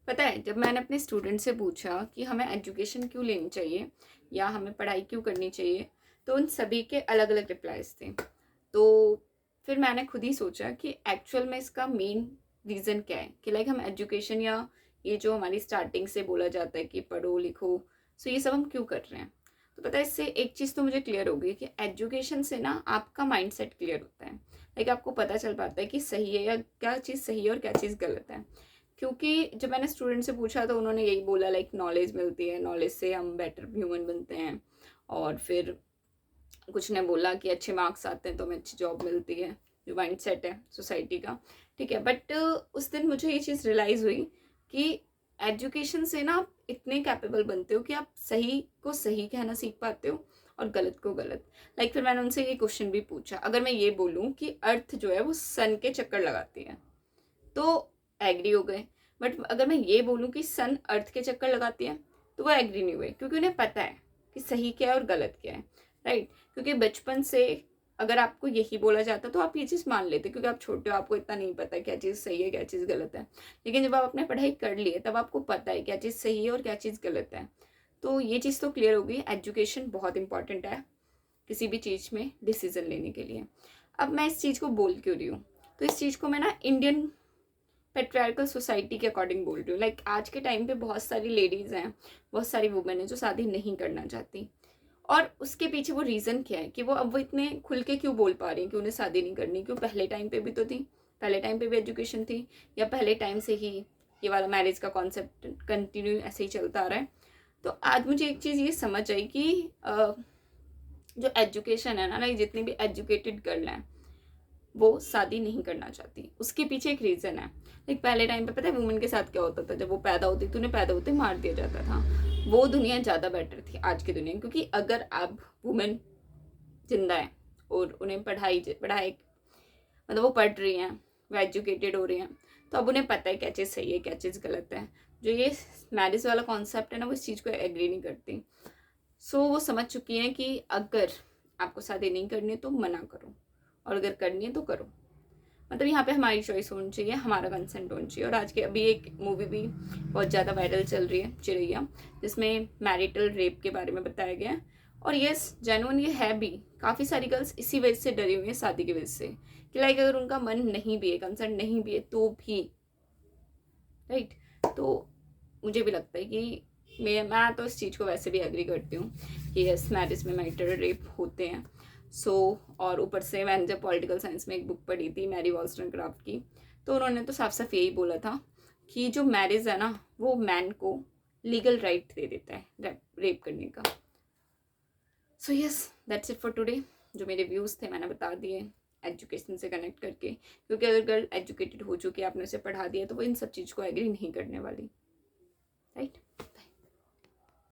पता है, जब मैंने अपने स्टूडेंट से पूछा कि हमें एजुकेशन क्यों लेनी चाहिए या हमें पढ़ाई क्यों करनी चाहिए, तो उन सभी के अलग अलग रिप्लाईज थे। तो फिर मैंने खुद ही सोचा कि एक्चुअल में इसका मेन रीज़न क्या है कि लाइक हम एजुकेशन या ये जो हमारी स्टार्टिंग से बोला जाता है कि पढ़ो लिखो, सो ये सब हम क्यों कर रहे हैं। तो पता है, इससे एक चीज़ तो मुझे क्लियर हो गई कि एजुकेशन से ना आपका माइंडसेट क्लियर होता है। लाइक आपको पता चल पाता है कि सही है या क्या चीज़ सही है और क्या चीज़ गलत है। क्योंकि जब मैंने स्टूडेंट से पूछा तो उन्होंने यही बोला, लाइक नॉलेज मिलती है, नॉलेज से हम बेटर ह्यूमन बनते हैं। और फिर कुछ ने बोला कि अच्छे मार्क्स आते हैं तो हमें अच्छी जॉब मिलती है, जो माइंड सेट है सोसाइटी का। ठीक है, बट उस दिन मुझे ये चीज़ रियलाइज़ हुई कि एजुकेशन से ना आप इतने कैपेबल बनते हो कि आप सही को सही कहना सीख पाते हो और गलत को गलत। लाइक फिर मैंने उनसे ये क्वेश्चन भी पूछा, अगर मैं ये बोलूँ कि अर्थ जो है वो सन के चक्कर लगाती है तो एग्री हो गए। बट अगर मैं ये बोलूँ कि सन अर्थ के चक्कर लगाती है तो वो एग्री नहीं हुए, क्योंकि उन्हें पता है कि सही क्या है और गलत क्या है। राइट, क्योंकि बचपन से अगर आपको यही बोला जाता तो आप ये चीज़ मान लेते, क्योंकि आप छोटे हो, आपको इतना नहीं पता क्या चीज़ सही है क्या चीज़ गलत है। लेकिन जब आप अपने पढ़ाई कर लिए तब आपको पता है क्या चीज़ सही है और क्या चीज़ गलत है। तो ये चीज़ तो क्लियर हो गई, एजुकेशन बहुत इंपॉर्टेंट है किसी भी चीज़ में डिसीजन लेने के लिए। अब मैं इस चीज़ को बोल क्यों रही हूँ, तो इस चीज़ को मैं ना इंडियन पेट्रियार्कल सोसाइटी के अकॉर्डिंग बोल रही हूँ। लाइक आज के टाइम पे बहुत सारी लेडीज़ हैं, बहुत सारी वुमेन हैं जो शादी नहीं करना चाहती। और उसके पीछे वो रीज़न क्या है कि वो इतने खुल के क्यों बोल पा रही हैं कि उन्हें शादी नहीं करनी। क्यों, पहले टाइम पे भी तो थी, पहले टाइम पे भी एजुकेशन थी, या पहले टाइम से ही ये वाला मैरिज का कॉन्सेप्ट कंटिन्यू ऐसे ही चलता आ रहा है। तो आज मुझे एक चीज़ ये समझ आई कि जो एजुकेशन है ना, लाइक जितनी भी एजुकेटेड गर्ल हैं वो शादी नहीं करना चाहती। उसके पीछे एक रीज़न है। लाइक पहले टाइम पे पता है वुमेन के साथ क्या होता था, जब वो पैदा होती थी उन्हें पैदा होते मार दिया जाता था। वो दुनिया ज़्यादा बेटर थी आज की दुनिया, क्योंकि अगर अब वुमेन जिंदा है और उन्हें पढ़ाई पढ़ाई मतलब वो पढ़ रही हैं, वो एजुकेटेड हो रही हैं, तो अब उन्हें पता है क्या चीज़ सही है क्या चीज़ गलत है। जो ये मैरिज वाला कॉन्सेप्ट है ना, वो इस चीज़ को एग्री नहीं करती। सो वो समझ चुकी हैं कि अगर आपको शादी नहीं करनी तो मना करो, और अगर करनी है तो करो। मतलब यहाँ पे हमारी चॉइस होनी चाहिए, हमारा कंसेंट होना चाहिए। और आज के अभी एक मूवी भी बहुत ज़्यादा वायरल चल रही है, चिड़ैया, जिसमें मैरिटल रेप के बारे में बताया गया है। और यस, जेन्युइन ये है भी। काफ़ी सारी गर्ल्स इसी वजह से डरी हुई हैं शादी की वजह से, कि लाइक अगर उनका मन नहीं भी है, कंसेंट नहीं भी है तो भी। राइट, तो मुझे भी लगता है कि मैं तो इस चीज़ को वैसे भी एग्री करती हूँ कि यस, मैरिज में मैरिटल रेप होते हैं। सो और ऊपर से मैंने जब पॉलिटिकल साइंस में एक बुक पढ़ी थी मैरी वॉल्सटनक्राफ्ट की, तो उन्होंने तो साफ साफ यही बोला था कि जो मैरिज है ना, वो मैन को लीगल राइट दे देता है रेप करने का। So yes, that's it for today. जो मेरे व्यूज़ थे मैंने बता दिए एजुकेशन से कनेक्ट करके, क्योंकि अगर गर्ल एजुकेटेड हो चुकी है, आपने उसे पढ़ा दिया, तो वो इन सब चीज़ को एग्री नहीं करने वाली। राइट।